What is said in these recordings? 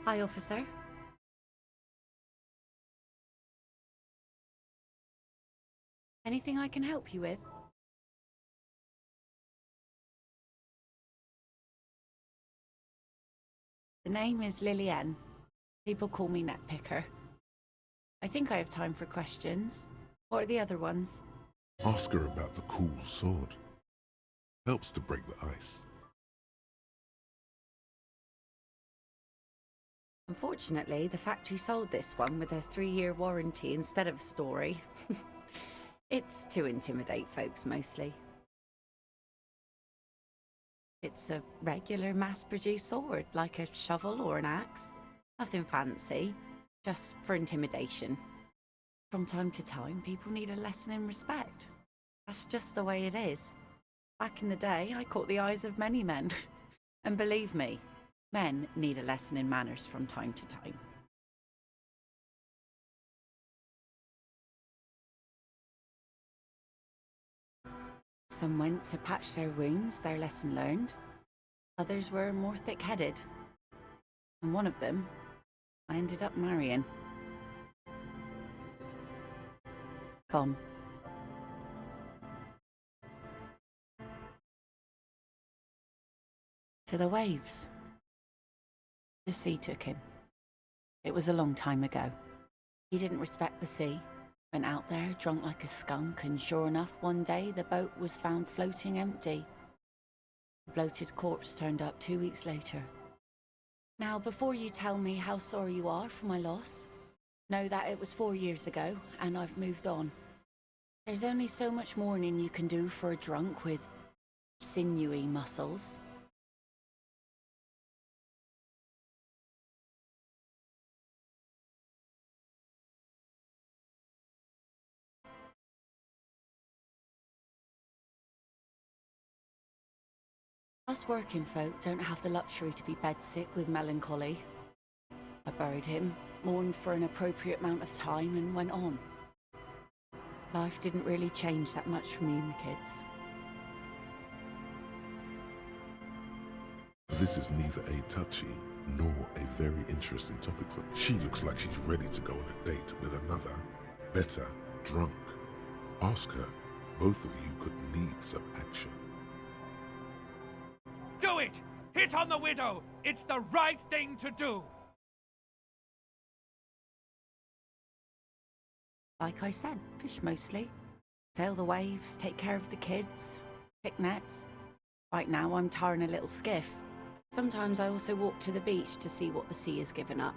Hi, officer. Anything I can help you with? The name is Lillian. People call me Netpicker. I think I have time for questions. What are the other ones? Ask her about the cool sword. Helps to break the ice. Unfortunately, the factory sold this one with a 3-year warranty instead of a story. It's to intimidate folks, mostly. It's a regular mass-produced sword, like a shovel or an axe. Nothing fancy, just for intimidation. From time to time, people need a lesson in respect. That's just the way it is. Back in the day, I caught the eyes of many men. And believe me, men need a lesson in manners from time to time. Some went to patch their wounds, their lesson learned. Others were more thick-headed. And one of them, I ended up marrying. Gone. To the waves. The sea took him. It was a long time ago. He didn't respect the sea. Went out there, drunk like a skunk, and sure enough, one day the boat was found floating empty. A bloated corpse turned up 2 weeks later. Now, before you tell me how sorry you are for my loss, know that it was 4 years ago, and I've moved on. There's only so much mourning you can do for a drunk with sinewy muscles. Us working folk don't have the luxury to be bedsick with melancholy. I buried him, mourned for an appropriate amount of time, and went on. Life didn't really change that much for me and the kids. This is neither a touchy nor a very interesting topic for. She looks like she's ready to go on a date with another, better, drunk. Ask her. Both of you could need some action. Do it! Hit on the widow! It's the right thing to do! Like I said, fish mostly. Sail the waves, take care of the kids, pick nets. Right now I'm tarring a little skiff. Sometimes I also walk to the beach to see what the sea has given up.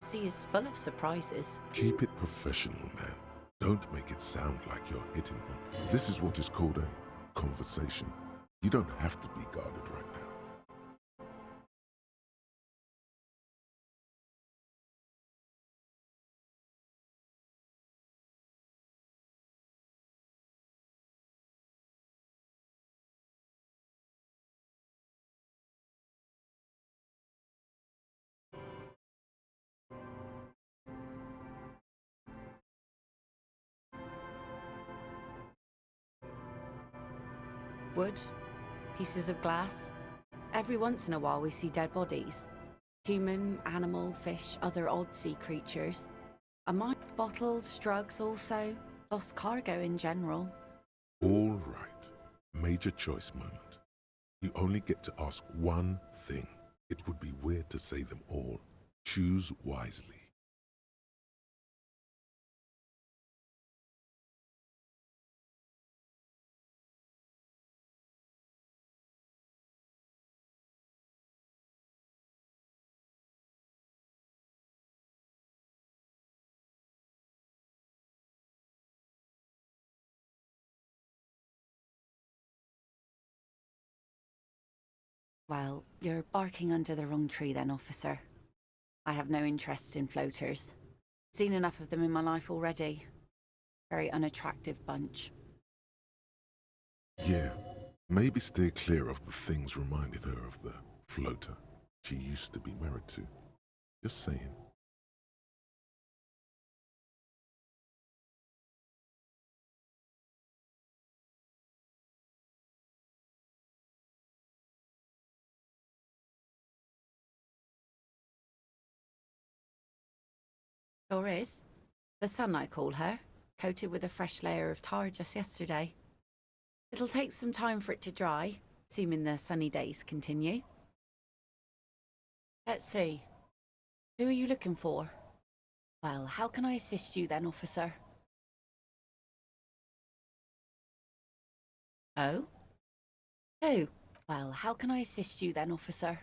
The sea is full of surprises. Keep it professional, man. Don't make it sound like you're hitting them. This is what is called a conversation. You don't have to be guarded right now. Wood, pieces of glass. Every once in a while we see dead bodies. Human, animal, fish, other odd sea creatures. A mine, bottles, drugs also. Lost cargo in general. All right. Major choice moment. You only get to ask one thing. It would be weird to say them all. Choose wisely. Well, you're barking under the wrong tree then, officer. I have no interest in floaters. Seen enough of them in my life already. Very unattractive bunch. Yeah, maybe stay clear of the things reminded her of the floater she used to be married to. Just saying. Sure is. The sun, I call her, coated with a fresh layer of tar just yesterday. It'll take some time for it to dry, assuming the sunny days continue. Let's see. Who are you looking for? Well, how can I assist you then, officer? Oh? Who? Well, how can I assist you then, officer?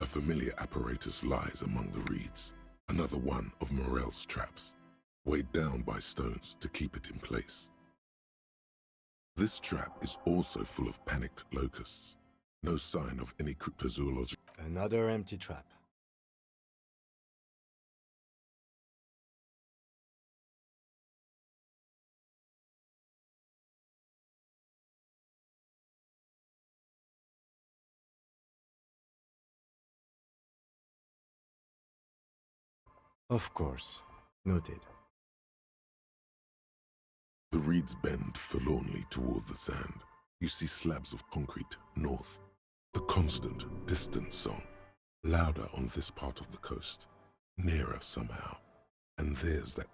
A familiar apparatus lies among the reeds, another one of Morel's traps, weighed down by stones to keep it in place. This trap is also full of panicked locusts, no sign of any cryptozoology. Another empty trap. Of course. Noted. The reeds bend forlornly toward the sand. You see slabs of concrete north. The constant, distant song, louder on this part of the coast, nearer somehow. And there's that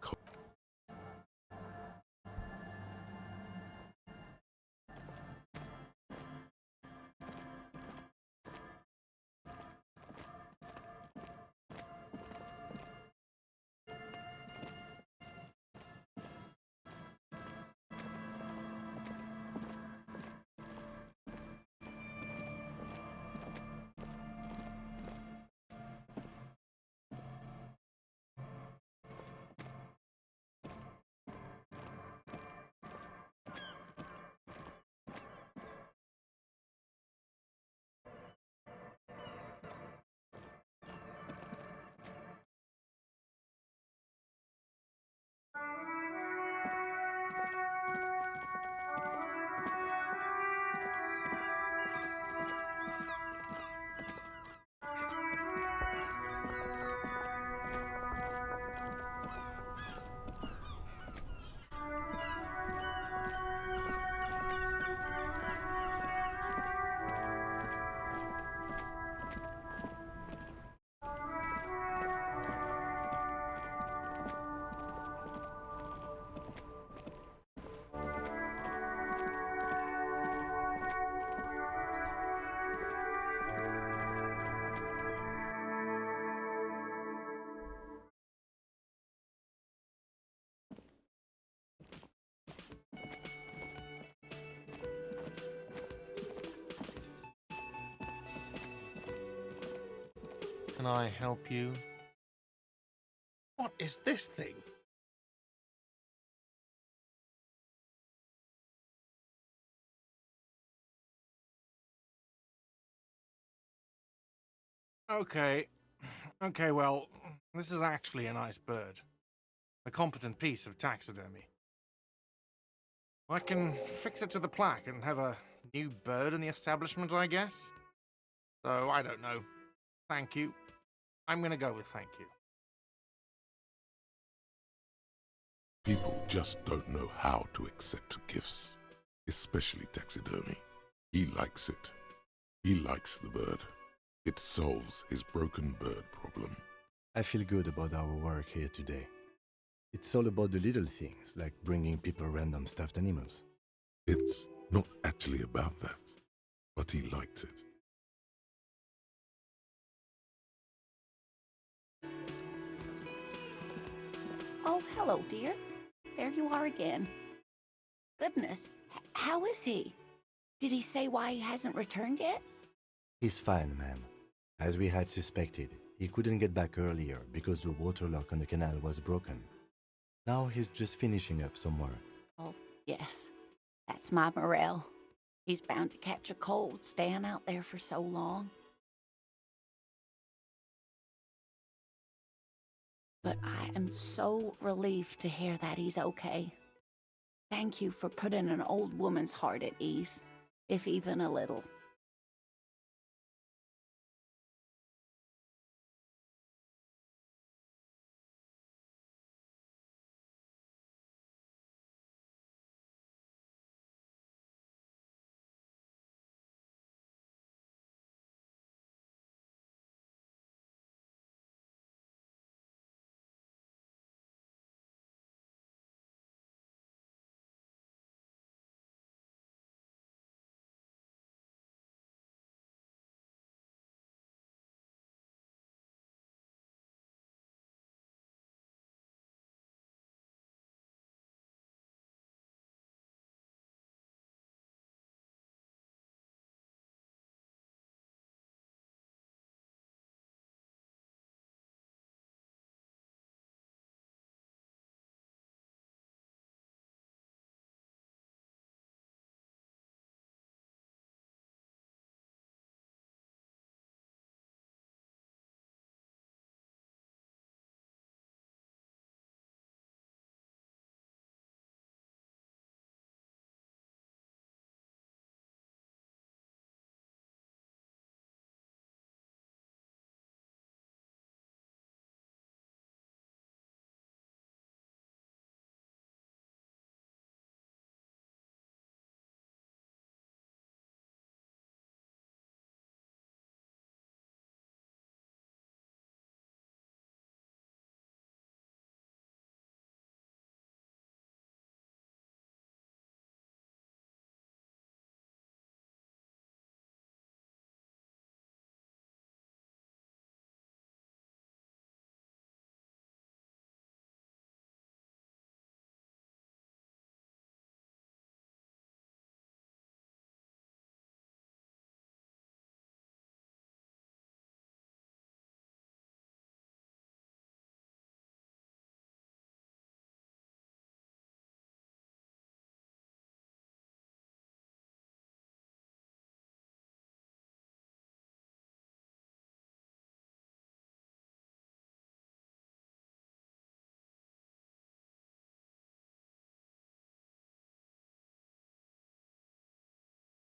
Can I help you? What is this thing? Okay. Okay, well, this is actually a nice bird. A competent piece of taxidermy. I can fix it to the plaque and have a new bird in the establishment, I guess? So, I don't know. Thank you. I'm gonna go with thank you. People just don't know how to accept gifts, especially taxidermy. He likes it. He likes the bird. It solves his broken bird problem. I feel good about our work here today. It's all about the little things, like bringing people random stuffed animals. It's not actually about that, but he likes it. Oh, hello, dear. There you are again. Goodness, how is he? Did he say why he hasn't returned yet? He's fine, ma'am. As we had suspected, he couldn't get back earlier because the water lock on the canal was broken. Now he's just finishing up somewhere. Oh, yes. That's my Morel. He's bound to catch a cold staying out there for so long. But I am so relieved to hear that he's okay. Thank you for putting an old woman's heart at ease, if even a little.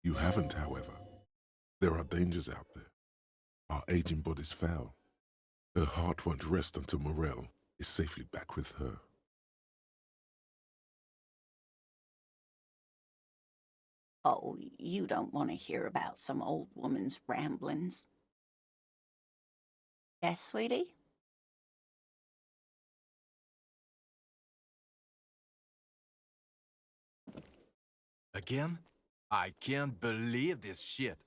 You haven't, however. There are dangers out there. Our aging body's foul. Her heart won't rest until Morel is safely back with her. Oh, you don't want to hear about some old woman's ramblings. Yes, sweetie? Again? I can't believe this shit.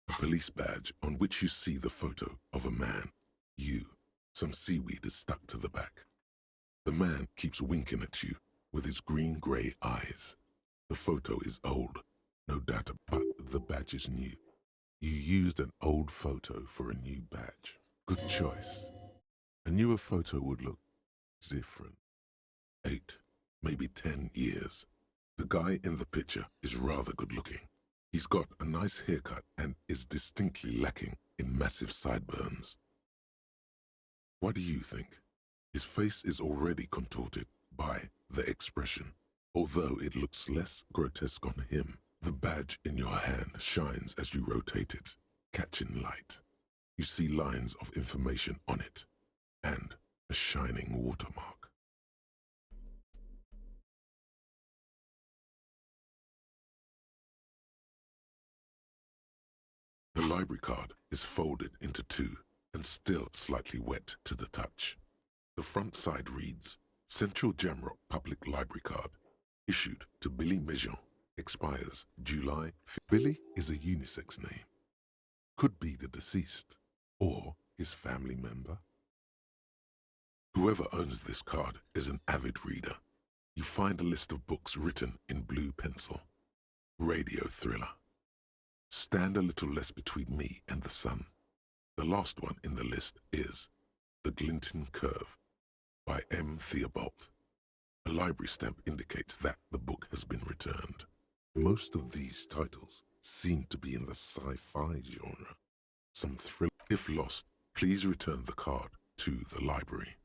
A police badge on which you see the photo of a man. You. Some seaweed is stuck to the back. The man keeps winking at you, with his green-grey eyes. The photo is old, no doubt, but the badge is new. You used an old photo for a new badge. Good choice. A newer photo would look different. 8, maybe 10 years. The guy in the picture is rather good looking. He's got a nice haircut and is distinctly lacking in massive sideburns. What do you think? His face is already contorted by the expression. Although it looks less grotesque on him, the badge in your hand shines as you rotate it, catching light. You see lines of information on it, and a shining watermark. The library card is folded into two and still slightly wet to the touch. The front side reads, Central Jamrock Public Library Card, issued to Billy Mejean, expires July 5th. Billy is a unisex name. Could be the deceased, or his family member. Whoever owns this card is an avid reader. You find a list of books written in blue pencil. Radio thriller. Stand a little less between me and the sun. The last one in the list is The Glinton Curve by M. Theobald. A library stamp indicates that the book has been returned. Most of these titles seem to be in the sci-fi genre. Some thrill. If lost, please return the card to the library.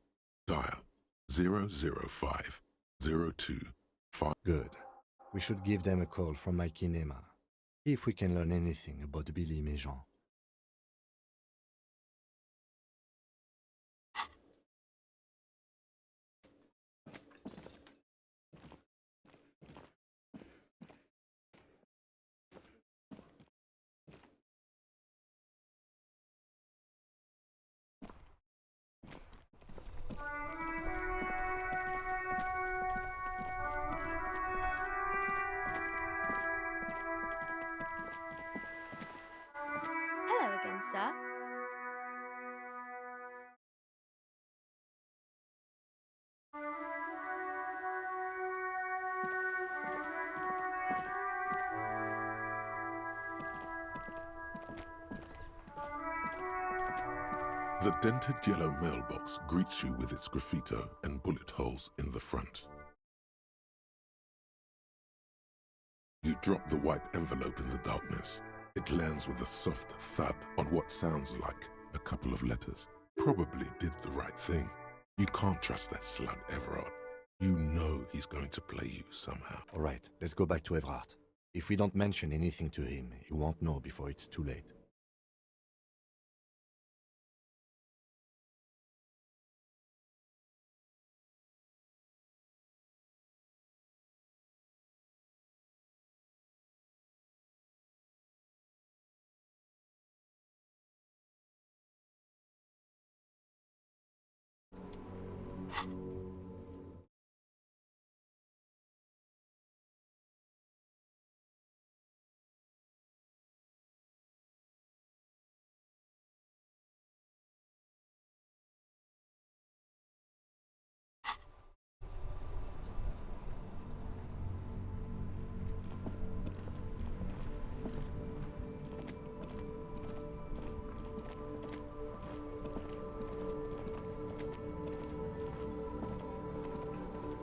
Dial 005 025. Good. We should give them a call from my kinema. See if we can learn anything about Billy Mejean. Hello again, sir. The dented yellow mailbox greets you with its graffito and bullet holes in the front. You drop the white envelope in the darkness. It lands with a soft thud on what sounds like a couple of letters. Probably did the right thing. You can't trust that slug Everard. You know he's going to play you somehow. All right, let's go back to Everard. If we don't mention anything to him, he won't know before it's too late.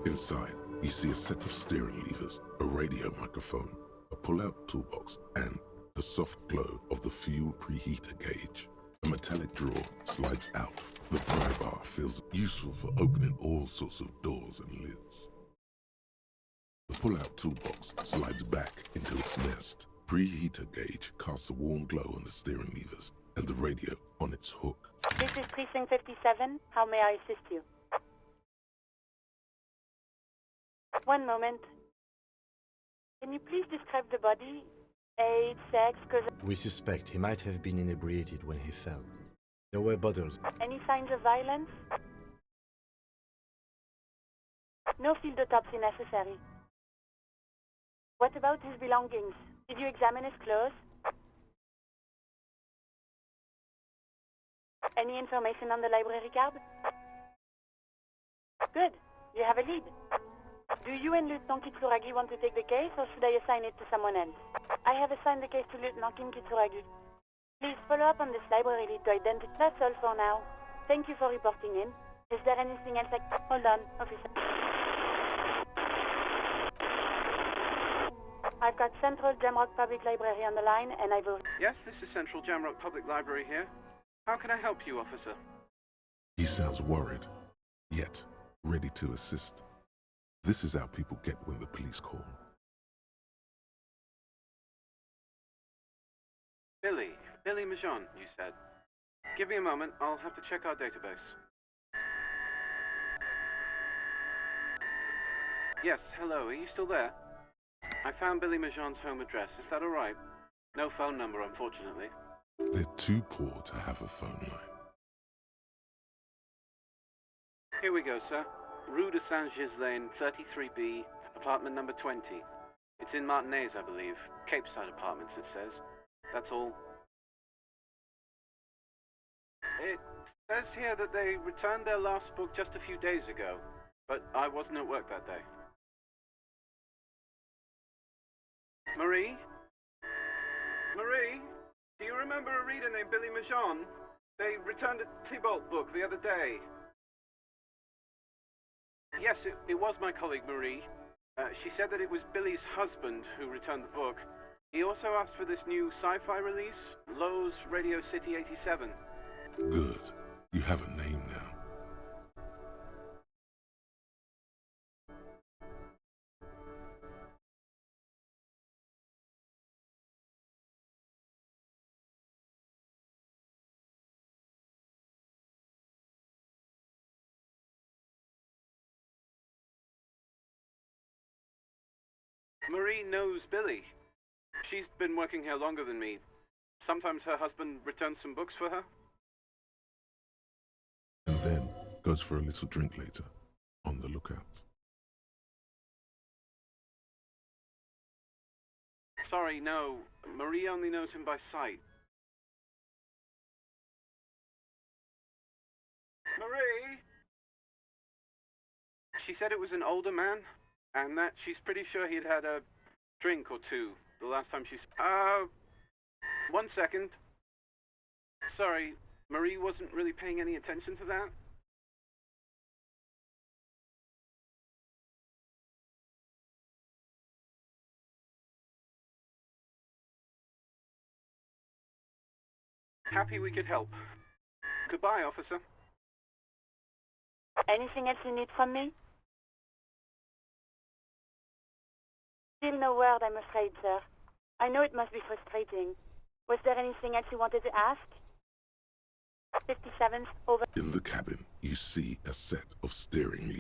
Inside, you see a set of steering levers, a radio microphone, a pull-out toolbox, and the soft glow of the fuel preheater gauge. A metallic drawer slides out. The pry bar feels useful for opening all sorts of doors and lids. The pull-out toolbox slides back into its nest. Preheater gauge casts a warm glow on the steering levers and the radio on its hook. This is Precinct 57. How may I assist you? One moment. Can you please describe the body? Age, sex, cause... We suspect he might have been inebriated when he fell. There were bottles. Any signs of violence? No field autopsy necessary. What about his belongings? Did you examine his clothes? Any information on the library card? Good. You have a lead. Do you and Lieutenant Kitsuragi want to take the case, or should I assign it to someone else? I have assigned the case to Lieutenant Kitsuragi. Please follow up on this library lead to identify. That's all for now. Thank you for reporting in. Is there anything else I... Hold on, officer. I've got Central Jamrock Public Library on the line, and I will... Yes, this is Central Jamrock Public Library here. How can I help you, officer? He sounds worried, yet ready to assist. This is how people get when the police call. Billy Majon, you said. Give me a moment, I'll have to check our database. Yes, hello, are you still there? I found Billy Majon's home address, is that alright? No phone number, unfortunately. They're too poor to have a phone line. Here we go, sir. Rue de Saint-Ghislain, 33B, apartment number 20. It's in Martinez, I believe. Capeside Apartments, it says. That's all. It says here that they returned their last book just a few days ago, but I wasn't at work that day. Marie? Marie? Do you remember a reader named Billy Majon? They returned a Tybalt book the other day. Yes, it was my colleague Marie. She said that it was Billy's husband who returned the book. He also asked for this new sci-fi release, Lowe's Radio City 87. Good. You have a name now. Marie knows Billy. She's been working here longer than me. Sometimes her husband returns some books for her. And then goes for a little drink later. On the lookout. Sorry, no. Marie only knows him by sight. Marie? She said it was an older man, and that she's pretty sure he'd had a drink or two the last time she... 1 second. Sorry, Marie wasn't really paying any attention to that. Happy we could help. Goodbye, officer. Anything else you need from me? Still no word, I'm afraid, sir. I know it must be frustrating. Was there anything else you wanted to ask? 57th, over. In the cabin, you see a set of steering wheels.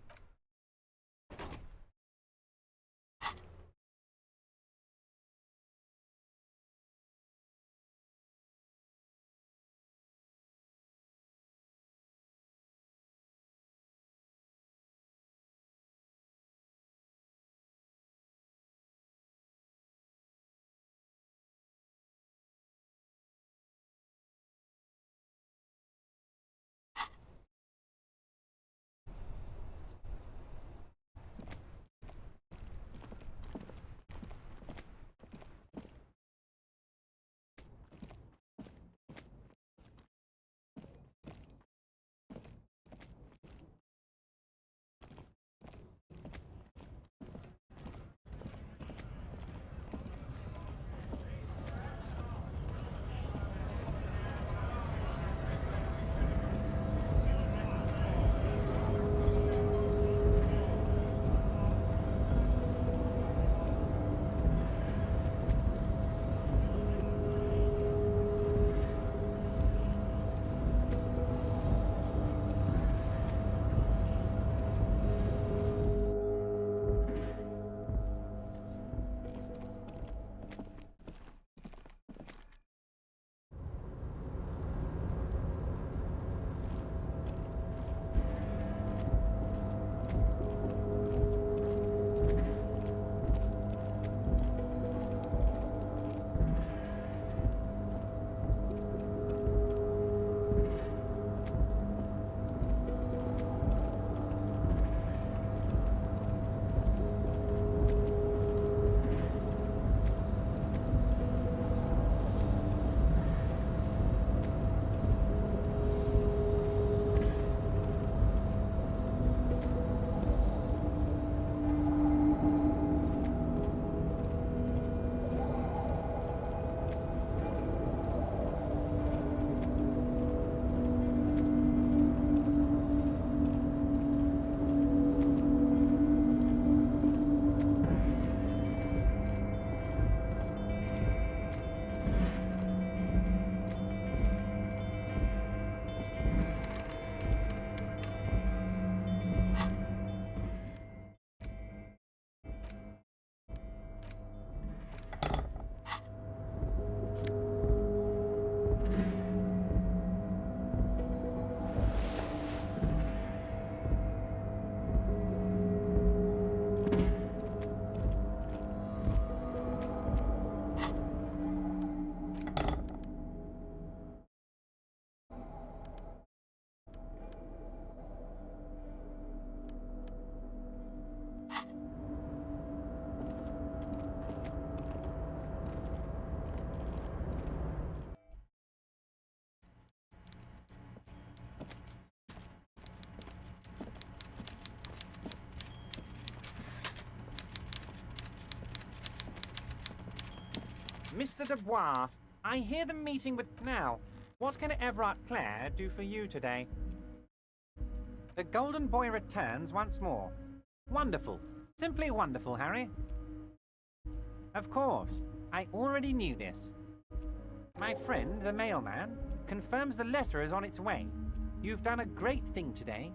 Mr. Dubois, I hear the meeting with... Now, what can Everard Clare do for you today? The Golden Boy returns once more. Wonderful. Simply wonderful, Harry. Of course. I already knew this. My friend, the mailman, confirms the letter is on its way. You've done a great thing today.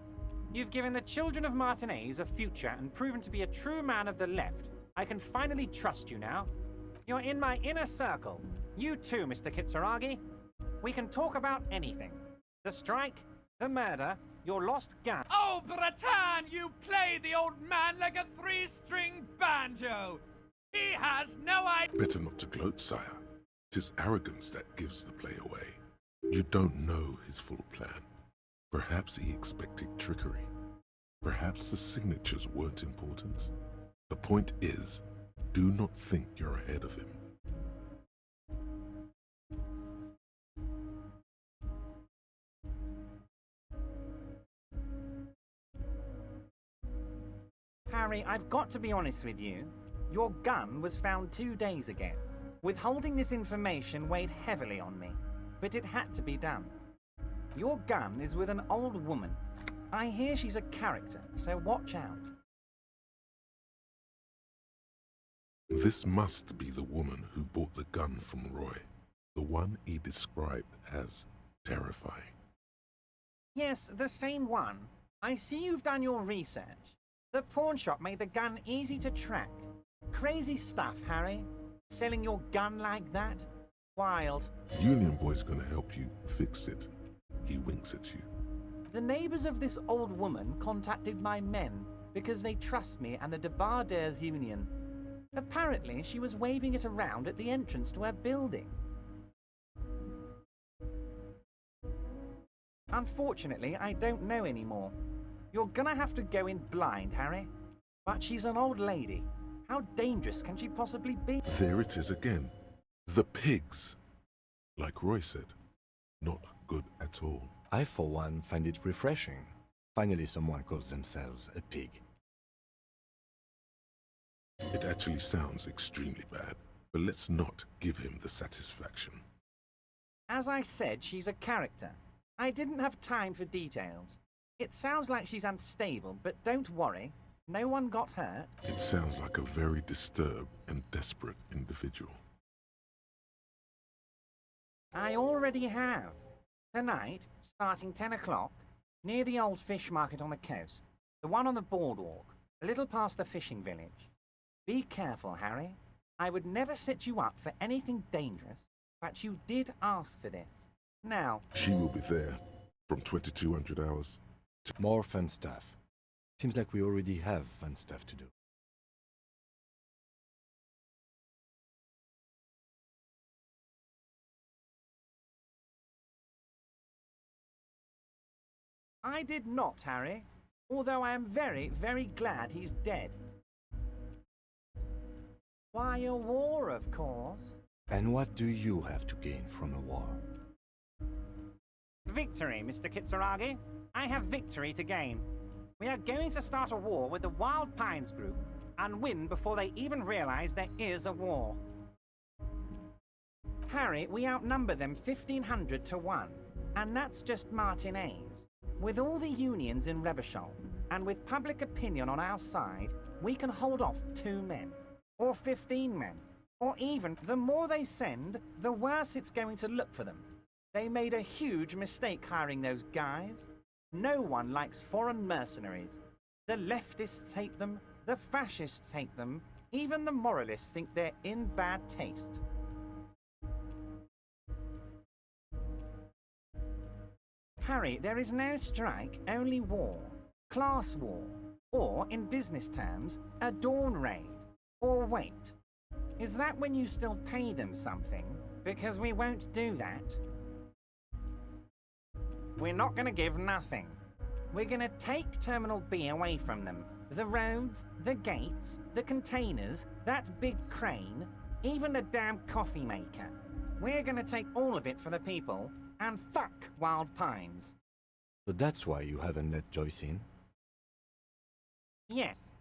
You've given the children of Martinez a future and proven to be a true man of the left. I can finally trust you now. You're in my inner circle. You too, Mr. Kitsuragi. We can talk about anything. The strike, the murder, your lost gun. Oh, Bratan, you play the old man like a three-string banjo. He has no idea. Better not to gloat, sire. It is arrogance that gives the play away. You don't know his full plan. Perhaps he expected trickery. Perhaps the signatures weren't important. The point is, do not think you're ahead of him. Harry, I've got to be honest with you. Your gun was found 2 days ago. Withholding this information weighed heavily on me, but it had to be done. Your gun is with an old woman. I hear she's a character, so watch out. This must be the woman who bought the gun from Roy, the one he described as terrifying. Yes, the same one. I see you've done your research. The pawn shop made the gun easy to track. Crazy stuff, Harry. Selling your gun like that? Wild. Union Boy's gonna help you fix it. He winks at you. The neighbors of this old woman contacted my men because they trust me and the Debarders Union. Apparently, she was waving it around at the entrance to her building. Unfortunately, I don't know anymore. You're gonna have to go in blind, Harry. But she's an old lady. How dangerous can she possibly be? There it is again. The pigs. Like Roy said, not good at all. I, for one, find it refreshing. Finally, someone calls themselves a pig. It actually sounds extremely bad, but let's not give him the satisfaction. As I said, she's a character. I didn't have time for details. It sounds like she's unstable, but don't worry. No one got hurt. It sounds like a very disturbed and desperate individual. I already have. Tonight, starting 10 o'clock, near the old fish market on the coast. The one on the boardwalk, a little past the fishing village. Be careful, Harry. I would never set you up for anything dangerous, but you did ask for this. Now... She will be there from 2200 hours. More fun stuff. Seems like we already have fun stuff to do. I did not, Harry. Although I am very, very glad he's dead. Why, a war, of course. And what do you have to gain from a war? Victory, Mr. Kitsuragi. I have victory to gain. We are going to start a war with the Wild Pines group and win before they even realize there is a war. Harry, we outnumber them 1,500 to 1, and that's just Martinez. With all the unions in Revachol, and with public opinion on our side, we can hold off 2 men, or 15 men, or even the more they send, the worse it's going to look for them. They made a huge mistake hiring those guys. No one likes foreign mercenaries. The leftists hate them, the fascists hate them, even the moralists think they're in bad taste. Harry, there is no strike, only war. Class war. Or, in business terms, a dawn raid. Or wait. Is that when you still pay them something? Because we won't do that. We're not going to give nothing. We're going to take Terminal B away from them. The roads, the gates, the containers, that big crane, even the damn coffee maker. We're going to take all of it for the people, and fuck Wild Pines. So that's why you haven't let Joyce in? Yes.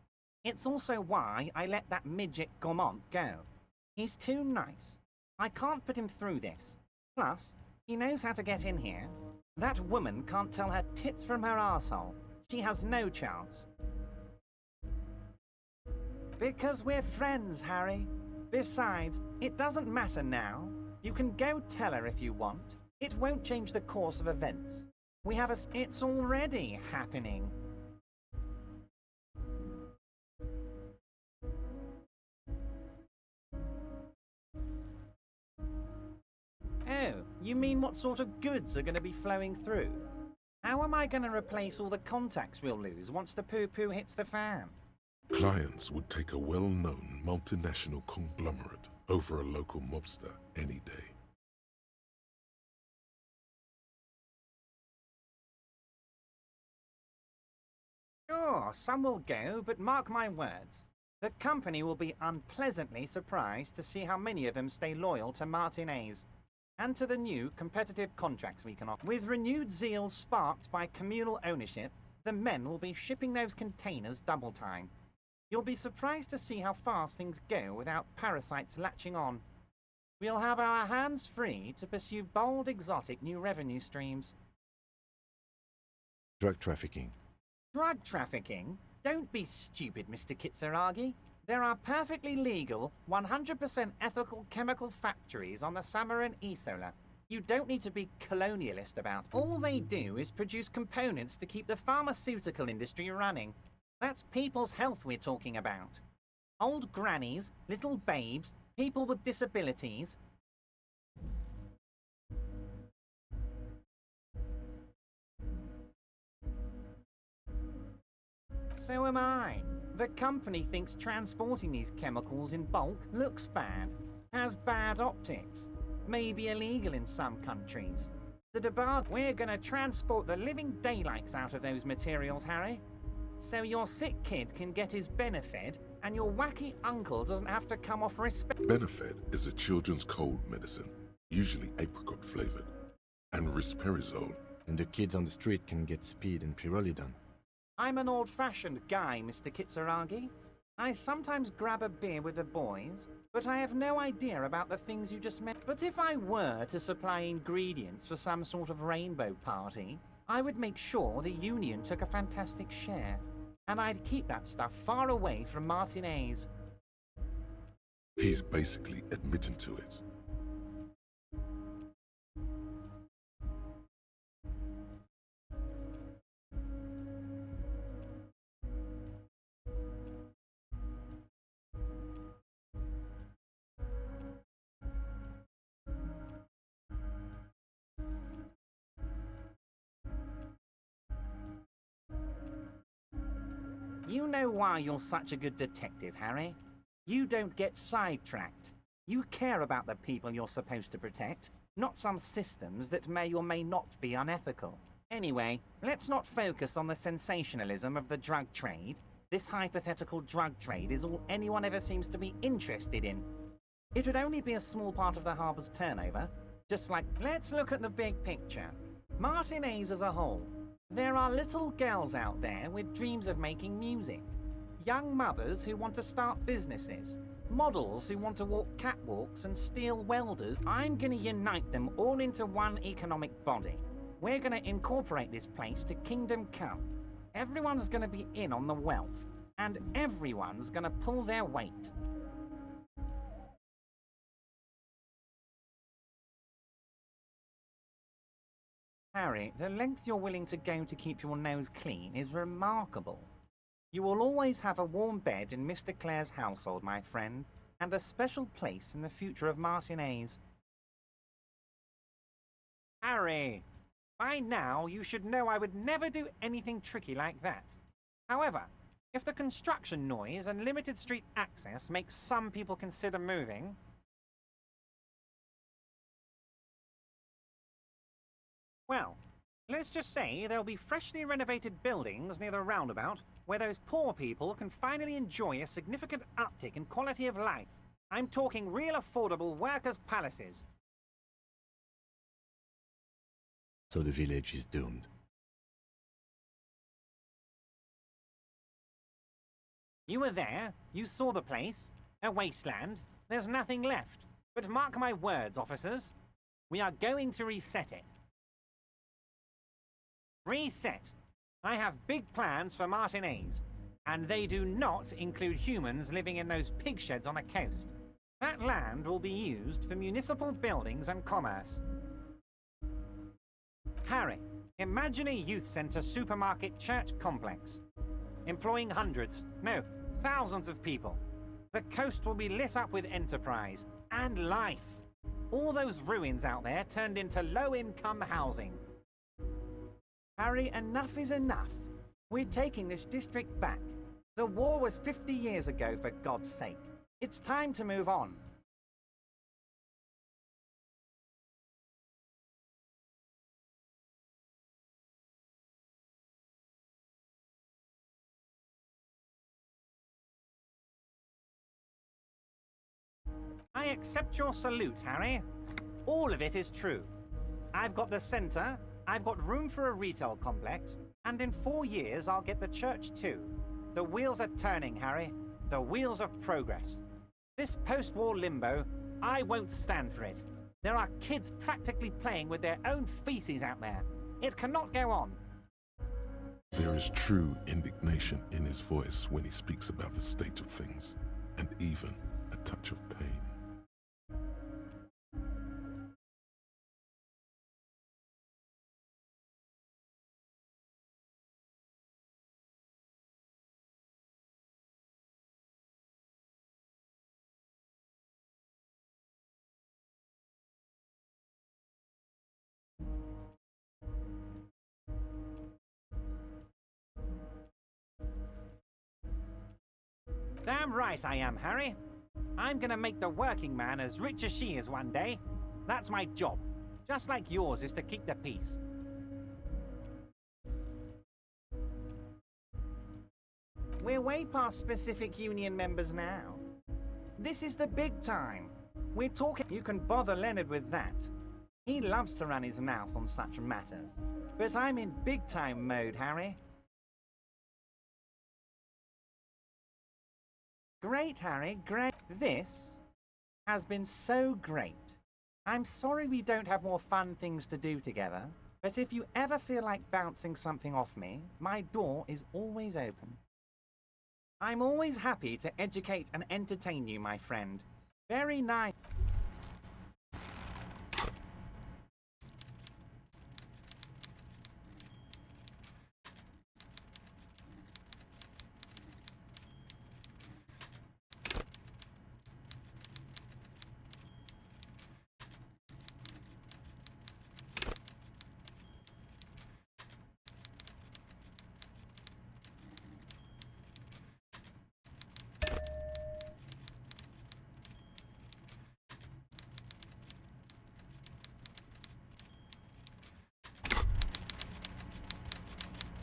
It's also why I let that midget Gaumont go. He's too nice. I can't put him through this. Plus, he knows how to get in here. That woman can't tell her tits from her arsehole. She has no chance. Because we're friends, Harry. Besides, it doesn't matter now. You can go tell her if you want. It won't change the course of events. We have a... It's already happening. Oh, you mean what sort of goods are going to be flowing through? How am I going to replace all the contacts we'll lose once the poo-poo hits the fan? Clients would take a well-known multinational conglomerate over a local mobster any day. Sure, some will go, but mark my words. The company will be unpleasantly surprised to see how many of them stay loyal to Martinez and to the new competitive contracts we can offer. With renewed zeal sparked by communal ownership, the men will be shipping those containers double time. You'll be surprised to see how fast things go without parasites latching on. We'll have our hands free to pursue bold, exotic new revenue streams. Drug trafficking. Drug trafficking? Don't be stupid, Mr. Kitsuragi. There are perfectly legal, 100% ethical chemical factories on the Samaran Isola. You don't need to be colonialist about it. All they do is produce components to keep the pharmaceutical industry running. That's people's health we're talking about. Old grannies, little babes, people with disabilities. So am I. The company thinks transporting these chemicals in bulk looks bad, has bad optics, may be illegal in some countries. The debate, we're gonna transport the living daylights out of those materials, Harry. So your sick kid can get his Benefed and your wacky uncle doesn't have to come off respect. Benefed is a children's cold medicine, usually apricot flavored, and risperidone. And the kids on the street can get speed and pyrrolidone. I'm an old-fashioned guy, Mr. Kitsuragi. I sometimes grab a beer with the boys, but I have no idea about the things you just meant. But if I were to supply ingredients for some sort of rainbow party, I would make sure the Union took a fantastic share. And I'd keep that stuff far away from Martinez. He's basically admitting to it. You know why you're such a good detective, Harry? You don't get sidetracked. You care about the people you're supposed to protect, not some systems that may or may not be unethical. Anyway, let's not focus on the sensationalism of the drug trade. This hypothetical drug trade is all anyone ever seems to be interested in. It would only be a small part of the harbor's turnover. Just like, let's look at the big picture. Martinez as a whole. There are little girls out there with dreams of making music. Young mothers who want to start businesses. Models who want to walk catwalks and steel welders. I'm gonna unite them all into one economic body. We're gonna incorporate this place to Kingdom Come. Everyone's gonna be in on the wealth. And everyone's gonna pull their weight. Harry, the length you're willing to go to keep your nose clean is remarkable. You will always have a warm bed in Mr. Clare's household, my friend, and a special place in the future of Martinez. Harry, by now you should know I would never do anything tricky like that. However, if the construction noise and limited street access makes some people consider moving, well, let's just say there'll be freshly renovated buildings near the roundabout where those poor people can finally enjoy a significant uptick in quality of life. I'm talking real affordable workers' palaces. So the village is doomed. You were there, you saw the place, a wasteland, there's nothing left. But mark my words, officers. We are going to reset it. Reset. I have big plans for Martinez, and they do not include humans living in those pig sheds on the coast. That land will be used for municipal buildings and commerce. Harry, imagine a youth centre supermarket church complex, employing hundreds, no, thousands of people. The coast will be lit up with enterprise and life. All those ruins out there turned into low-income housing. Harry, enough is enough. We're taking this district back. The war was 50 years ago, for God's sake. It's time to move on. I accept your salute, Harry. All of it is true. I've got the centre, I've got room for a retail complex, and in 4 years I'll get the church too. The wheels are turning, Harry. The wheels of progress. This post-war limbo, I won't stand for it. There are kids practically playing with their own feces out there. It cannot go on. There is true indignation in his voice when he speaks about the state of things, and even a touch of pain. Damn right I am, Harry. I'm gonna make the working man as rich as she is one day. That's my job. Just like yours is to keep the peace. We're way past specific union members now. This is the big time. We're talking... You can bother Leonard with that. He loves to run his mouth on such matters. But I'm in big time mode, Harry. Great, Harry, great. This has been so great. I'm sorry we don't have more fun things to do together, but if you ever feel like bouncing something off me, my door is always open. I'm always happy to educate and entertain you, my friend. Very nice.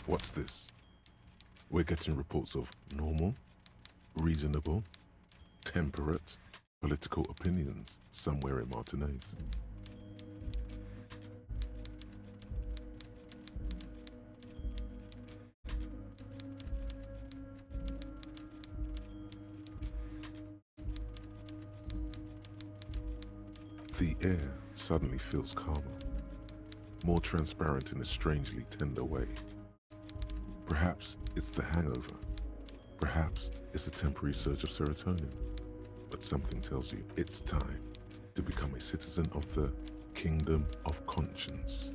What's this? We're getting reports of normal, reasonable, temperate political opinions somewhere in Martinez. The air suddenly feels calmer, more transparent in a strangely tender way. Perhaps it's the hangover. Perhaps it's a temporary surge of serotonin. But something tells you it's time to become a citizen of the kingdom of conscience.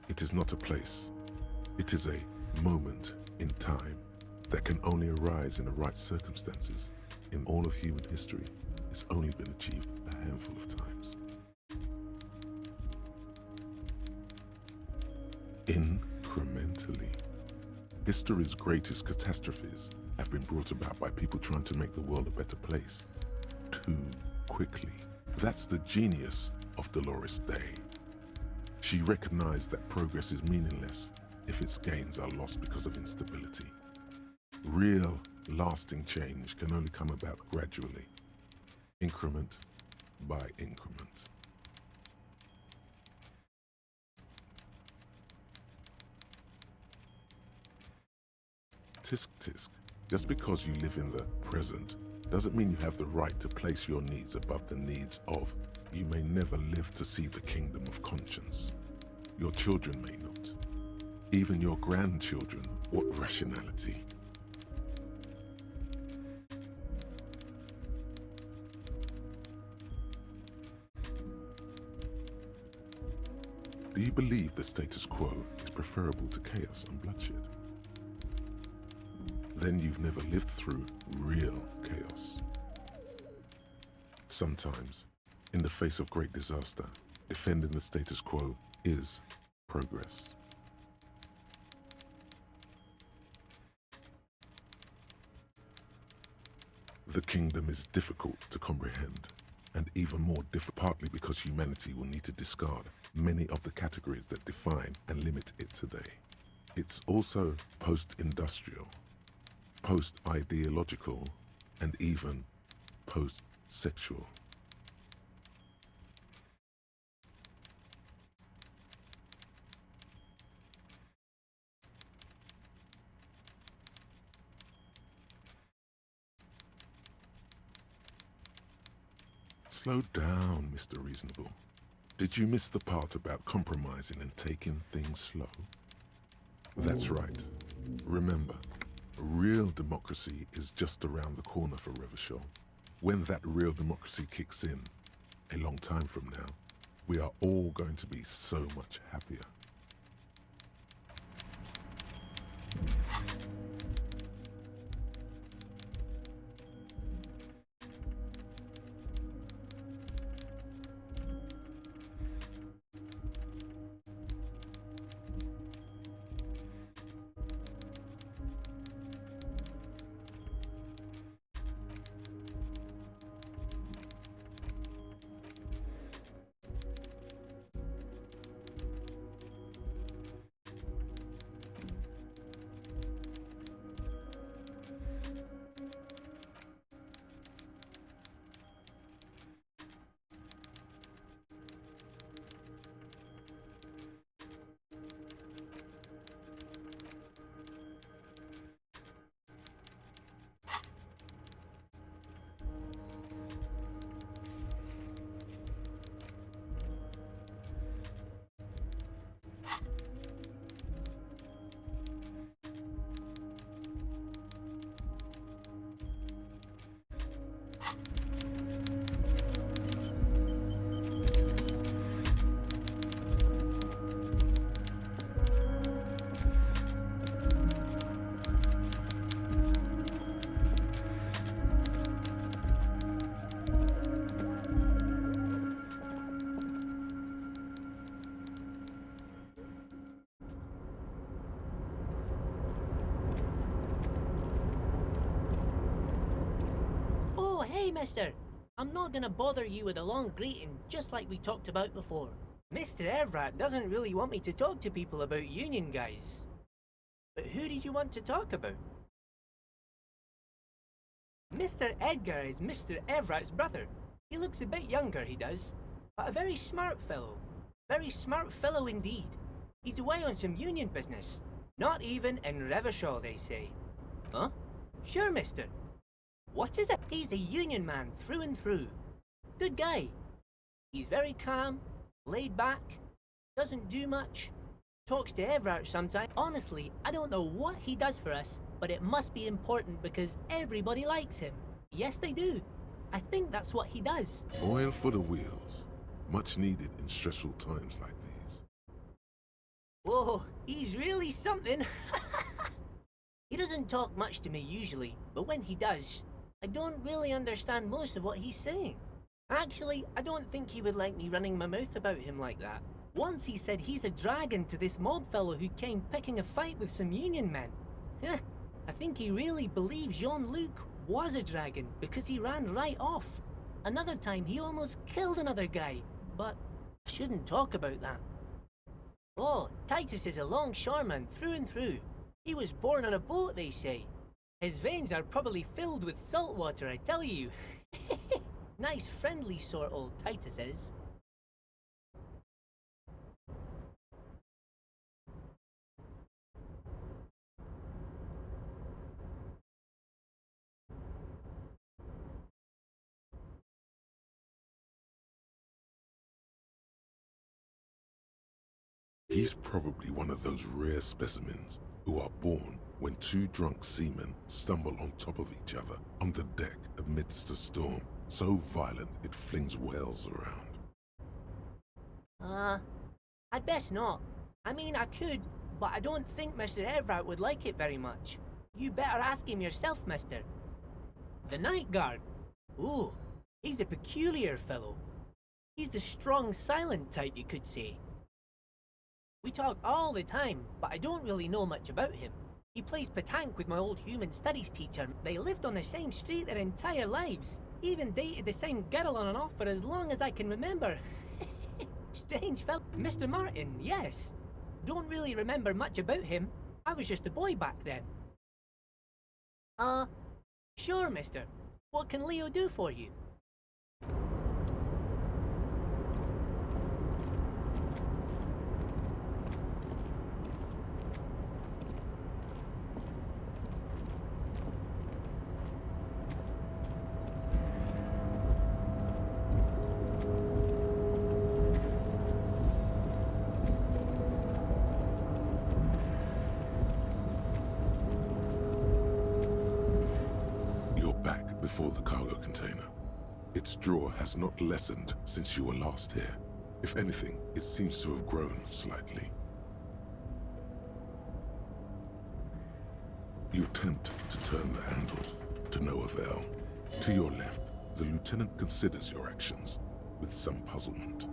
It is not a place. It is a moment in time that can only arise in the right circumstances. In all of human history, it's only been achieved a handful of times. Incrementally. History's greatest catastrophes have been brought about by people trying to make the world a better place. Too quickly. That's the genius of Dolores Day. She recognized that progress is meaningless if its gains are lost because of instability. Real, lasting change can only come about gradually. increment by increment. Tisk tisk. Just because you live in the present doesn't mean you have the right to place your needs above the needs of. You may never live to see the kingdom of conscience. Your children may not. Even your grandchildren. What rationality? Do you believe the status quo is preferable to chaos and bloodshed? Then you've never lived through real chaos. Sometimes, in the face of great disaster, defending the status quo is progress. The kingdom is difficult to comprehend, and even more difficult partly because humanity will need to discard many of the categories that define and limit it today. It's also post-industrial, post-ideological, and even post-sexual. Slow down, Mr. Reasonable. Did you miss the part about compromising and taking things slow? That's right. Remember, real democracy is just around the corner for Revachol. When that real democracy kicks in, a long time from now, we are all going to be so much happier. Hey, mister! I'm not gonna bother you with a long greeting, just like we talked about before. Mr. Evrat doesn't really want me to talk to people about union guys. But who did you want to talk about? Mr. Edgar is Mr. Evrat's brother. He looks a bit younger, he does, but a very smart fellow. Very smart fellow indeed. He's away on some union business. Not even in Revachol, they say. Huh? Sure, mister. What is it? He's a union man through and through. Good guy. He's very calm, laid back, doesn't do much, talks to Evrat sometimes. Honestly, I don't know what he does for us, but it must be important because everybody likes him. Yes, they do. I think that's what he does. Oil for the wheels. Much needed in stressful times like these. Whoa, he's really something. He doesn't talk much to me usually, but when he does, I don't really understand most of what he's saying. Actually, I don't think he would like me running my mouth about him like that. Once he said he's a dragon to this mob fellow who came picking a fight with some union men. I think he really believes Jean-Luc was a dragon because he ran right off. Another time he almost killed another guy, but I shouldn't talk about that. Oh, Titus is a longshoreman through and through. He was born on a boat, they say. His veins are probably filled with salt water, I tell you. Nice, friendly sort, old Titus is. He's probably one of those rare specimens who are born when two drunk seamen stumble on top of each other on the deck amidst a storm so violent it flings whales around. I'd best not. I mean, I could, but I don't think Mr. Everett would like it very much. You better ask him yourself, mister. The night guard? Ooh, he's a peculiar fellow. He's the strong, silent type, you could say. We talk all the time, but I don't really know much about him. He plays petanque with my old human studies teacher. They lived on the same street their entire lives. Even dated the same girl on and off for as long as I can remember. Strange fellow. Mr. Martin, yes. Don't really remember much about him. I was just a boy back then. Sure, mister. What can Leo do for you? Before the cargo container. Its drawer has not lessened since you were last here. If anything, it seems to have grown slightly. You attempt to turn the handle, to no avail. To your left, the lieutenant considers your actions with some puzzlement.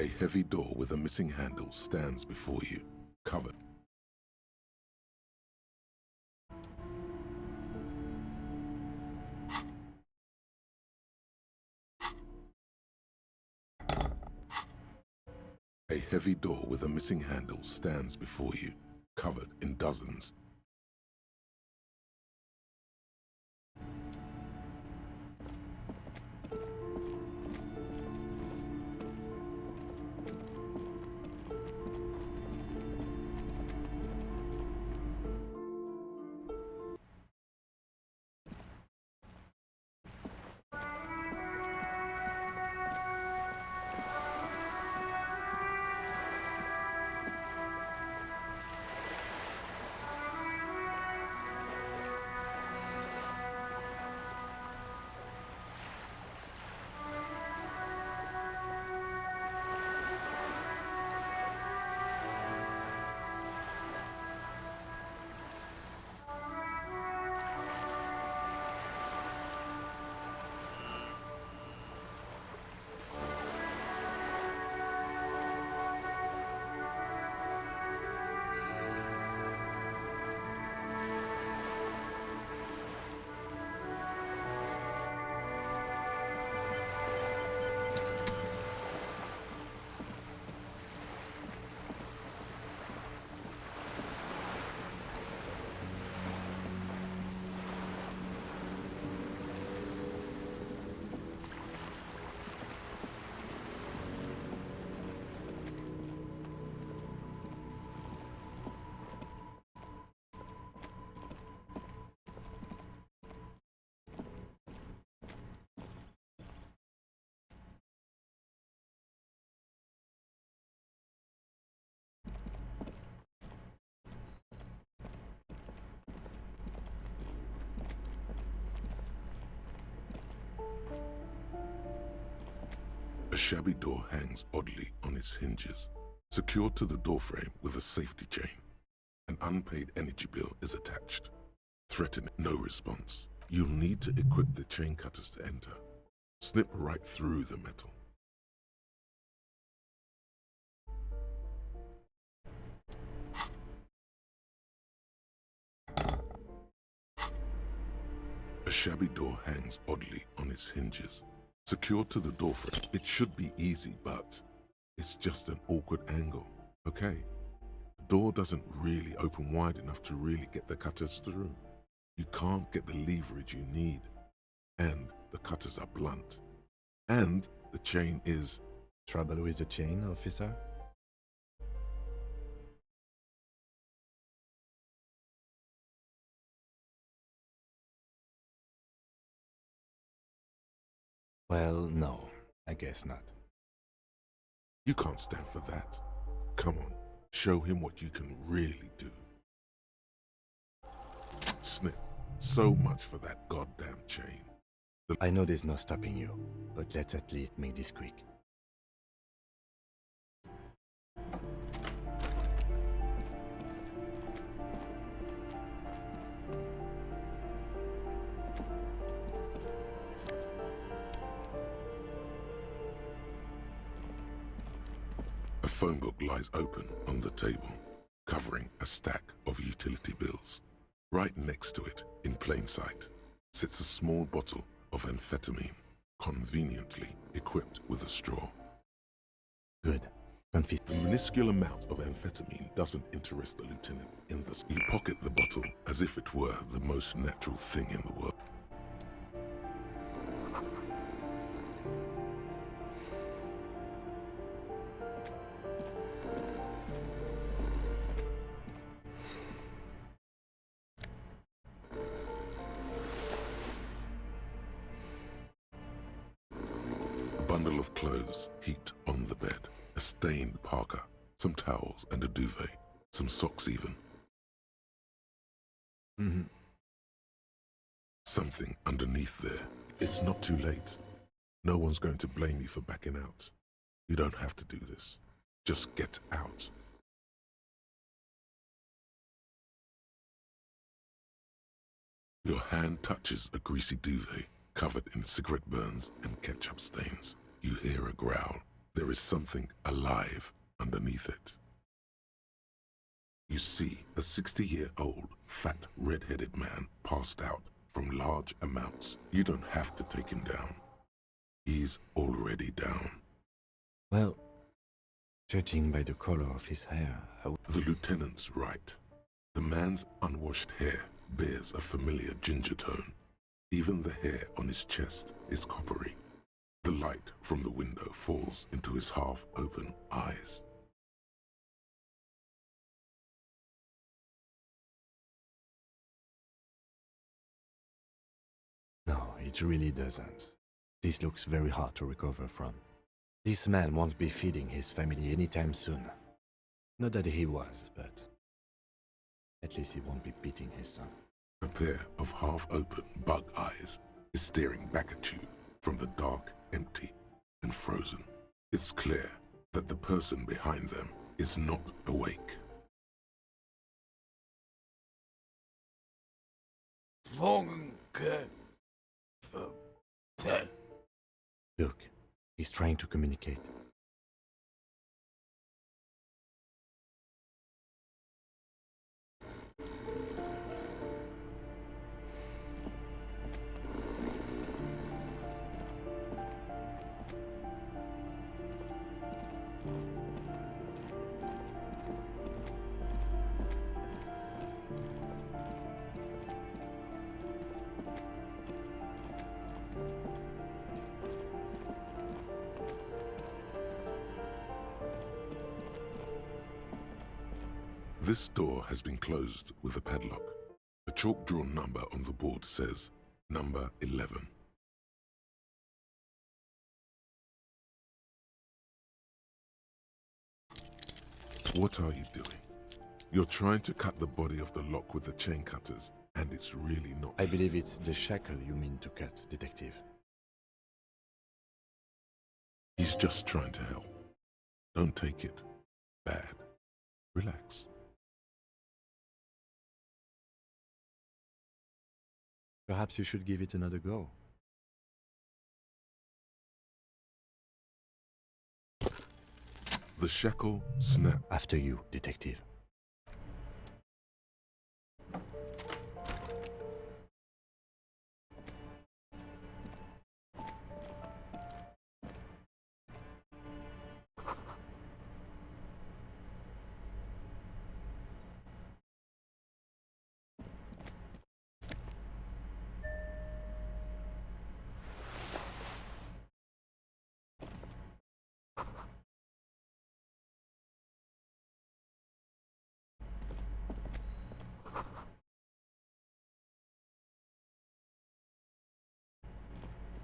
A heavy door with a missing handle stands before you, covered. A heavy door with a missing handle stands before you, covered in dozens. A shabby door hangs oddly on its hinges, secured to the doorframe with a safety chain. An unpaid energy bill is attached. Threatening no response. You'll need to equip the chain cutters to enter. Snip right through the metal. A shabby door hangs oddly on its hinges, secured to the doorframe. It should be easy, but it's just an awkward angle, okay? The door doesn't really open wide enough to really get the cutters through. You can't get the leverage you need, and the cutters are blunt. And the chain is... Trouble with the chain, officer? Well, no, I guess not. You can't stand for that. Come on, show him what you can really do. Snip, so much for that goddamn chain. I know there's no stopping you, but let's at least make this quick. A phone book lies open on the table, covering a stack of utility bills. Right next to it, in plain sight, sits a small bottle of amphetamine, conveniently equipped with a straw. Good. The minuscule amount of amphetamine doesn't interest the lieutenant in this. You pocket the bottle as if it were the most natural thing in the world. Bundle of clothes heaped on the bed, a stained parka, some towels and a duvet, some socks even. Something underneath there. It's not too late. No one's going to blame you for backing out. You don't have to do this. Just get out. Your hand touches a greasy duvet covered in cigarette burns and ketchup stains. You hear a growl. There is something alive underneath it. You see a 60-year-old, fat, red-headed man passed out from large amounts. You don't have to take him down. He's already down. Well, judging by the color of his hair, The lieutenant's right. The man's unwashed hair bears a familiar ginger tone. Even the hair on his chest is coppery. The light from the window falls into his half-open eyes. No, it really doesn't. This looks very hard to recover from. This man won't be feeding his family anytime soon. Not that he was, but at least he won't be beating his son. A pair of half-open bug eyes is staring back at you from the dark, empty, and frozen. It's clear that the person behind them is not awake. Look, he's trying to communicate. This door has been closed with a padlock. A chalk-drawn number on the board says, number 11. What are you doing? You're trying to cut the body of the lock with the chain cutters, and it's really not. I believe it's the shackle you mean to cut, Detective. He's just trying to help. Don't take it bad. Relax. Perhaps you should give it another go. The shackle snapped. After you, Detective.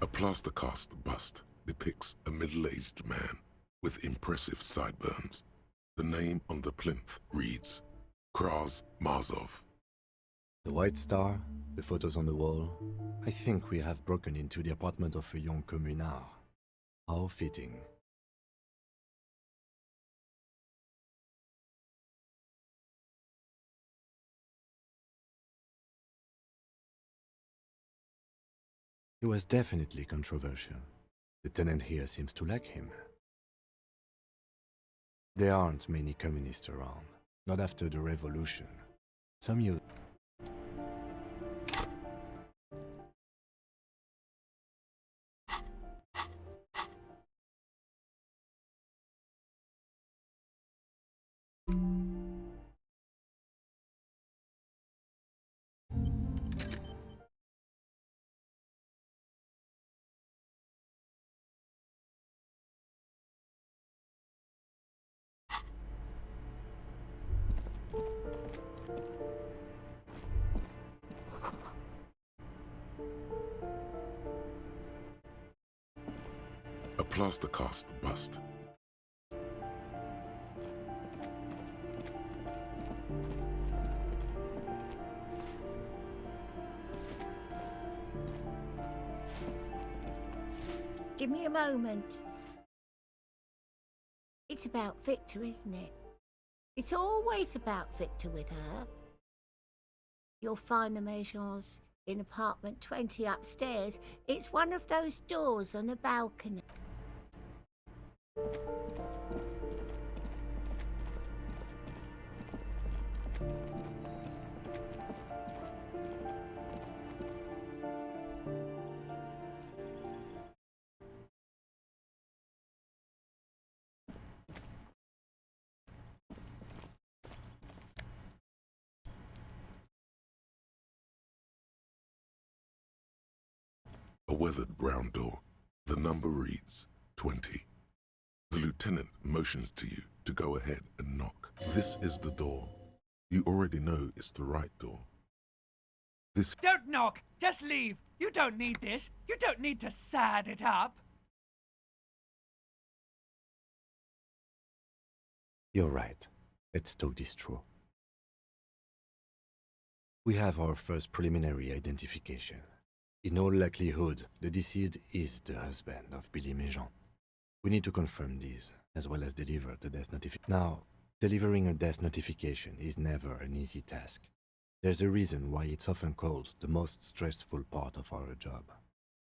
A plaster cast bust depicts a middle-aged man with impressive sideburns. The name on the plinth reads, Kraz Marzov. The White Star, the photos on the wall. I think we have broken into the apartment of a young communard. How fitting. He was definitely controversial. The tenant here seems to like him. There aren't many communists around, not after the revolution. Some youth. A plaster cast bust. Give me a moment. It's about Victor, isn't it? It's always about Victor with her. You'll find the Maisons in apartment 20 upstairs. It's one of those doors on the balcony. A weathered brown door. The number reads 20. The lieutenant motions to you to go ahead and knock. This is the door. You already know it's the right door. This... Don't knock! Just leave! You don't need this! You don't need to sad it up! You're right. Let's talk this through. We have our first preliminary identification. In all likelihood, the deceased is the husband of Billy Méjean. We need to confirm this, as well as deliver the death notification. Now, delivering a death notification is never an easy task. There's a reason why it's often called the most stressful part of our job.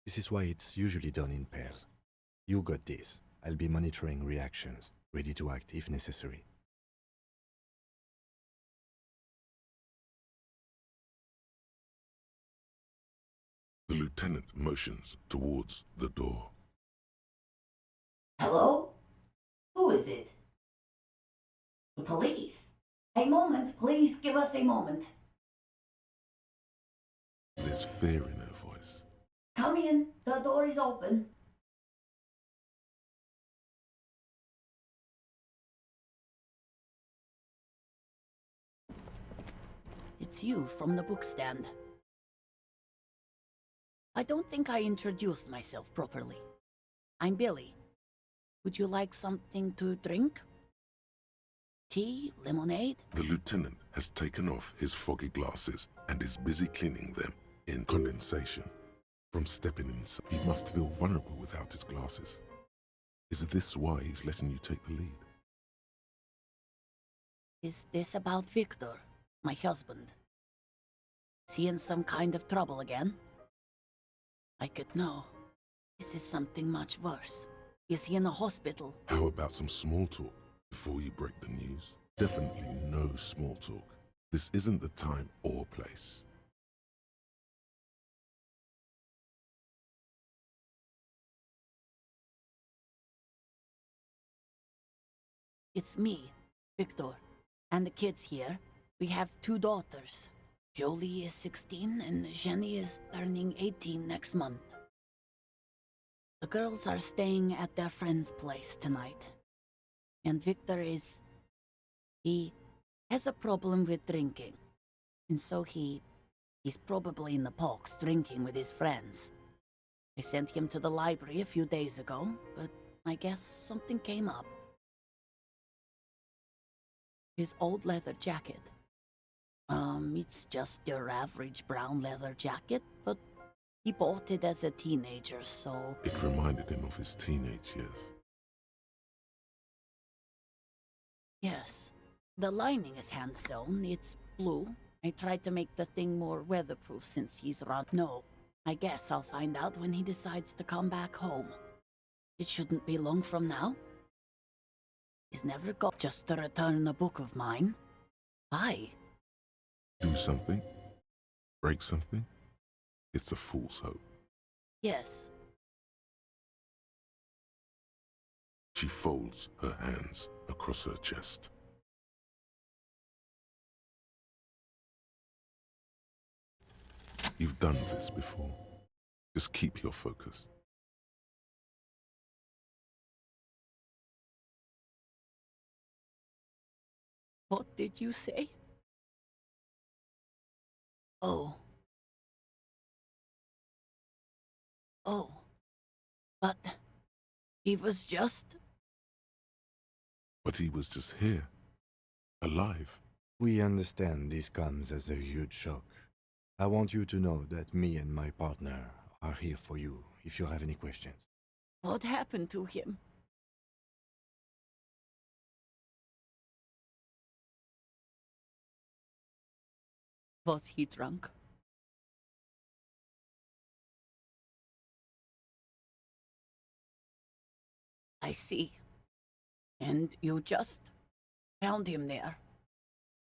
This is why it's usually done in pairs. You got this. I'll be monitoring reactions, ready to act if necessary. The lieutenant motions towards the door. Hello? Who is it? The police. A moment, please give us a moment. There's fear in her voice. Come in, the door is open. It's you from the bookstand. I don't think I introduced myself properly. I'm Billy. Would you like something to drink? Tea? Lemonade? The lieutenant has taken off his foggy glasses and is busy cleaning them in condensation. From stepping inside, he must feel vulnerable without his glasses. Is this why he's letting you take the lead? Is this about Victor, my husband? Is he in some kind of trouble again? I could know. This is something much worse. Is he in a hospital? How about some small talk before you break the news? Definitely no small talk. This isn't the time or place. It's me, Victor, and the kids here. We have 2 daughters. Jolie is 16 and Jenny is turning 18 next month. The girls are staying at their friend's place tonight. And Victor he has a problem with drinking. And so he's probably in the box drinking with his friends. I sent him to the library a few days ago, but I guess something came up. His old leather jacket. It's just your average brown leather jacket, but he bought it as a teenager, so... It reminded him of his teenage years. Yes. The lining is hand-sewn. It's blue. I tried to make the thing more weatherproof since he's run... No. I guess I'll find out when he decides to come back home. It shouldn't be long from now. He's never got just to return a book of mine. Why? Do something? Break something? It's a fool's hope. Yes. She folds her hands across her chest. You've done this before. Just keep your focus. What did you say? Oh. Oh. But he was just... But he was just here. Alive. We understand this comes as a huge shock. I want you to know that me and my partner are here for you if you have any questions. What happened to him? Was he drunk? I see. And you just found him there,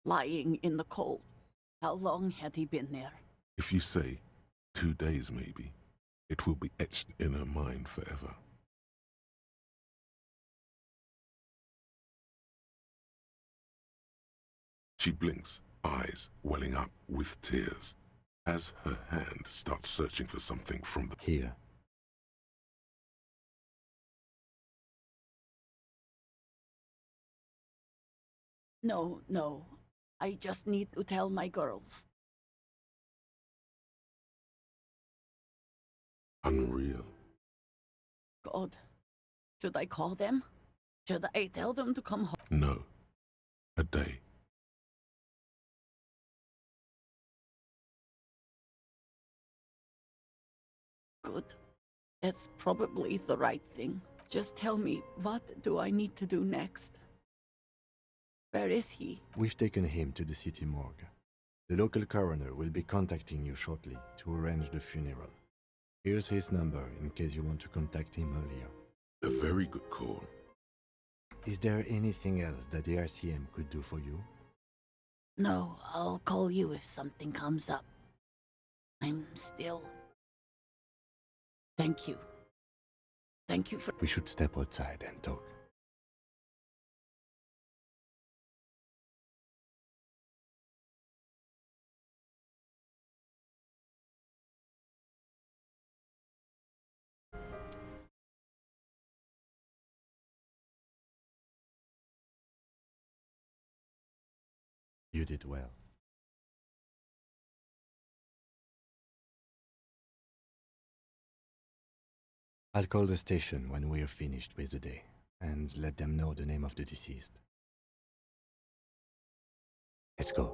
lying in the cold. How long had he been there? If you say 2 days maybe, it will be etched in her mind forever. She blinks, eyes welling up with tears, as her hand starts searching for something from the... Here. No, no. I just need to tell my girls. Unreal. God. Should I call them? Should I tell them to come home? No. A day. Good. It's probably the right thing. Just tell me, what do I need to do next? Where is he? We've taken him to the city morgue. The local coroner will be contacting you shortly to arrange the funeral. Here's his number in case you want to contact him earlier. A very good call. Is there anything else that the RCM could do for you? No, I'll call you if something comes up. I'm still... Thank you. Thank you for... We should step outside and talk. You did well. I'll call the station when we're finished with the day, and let them know the name of the deceased. Let's go.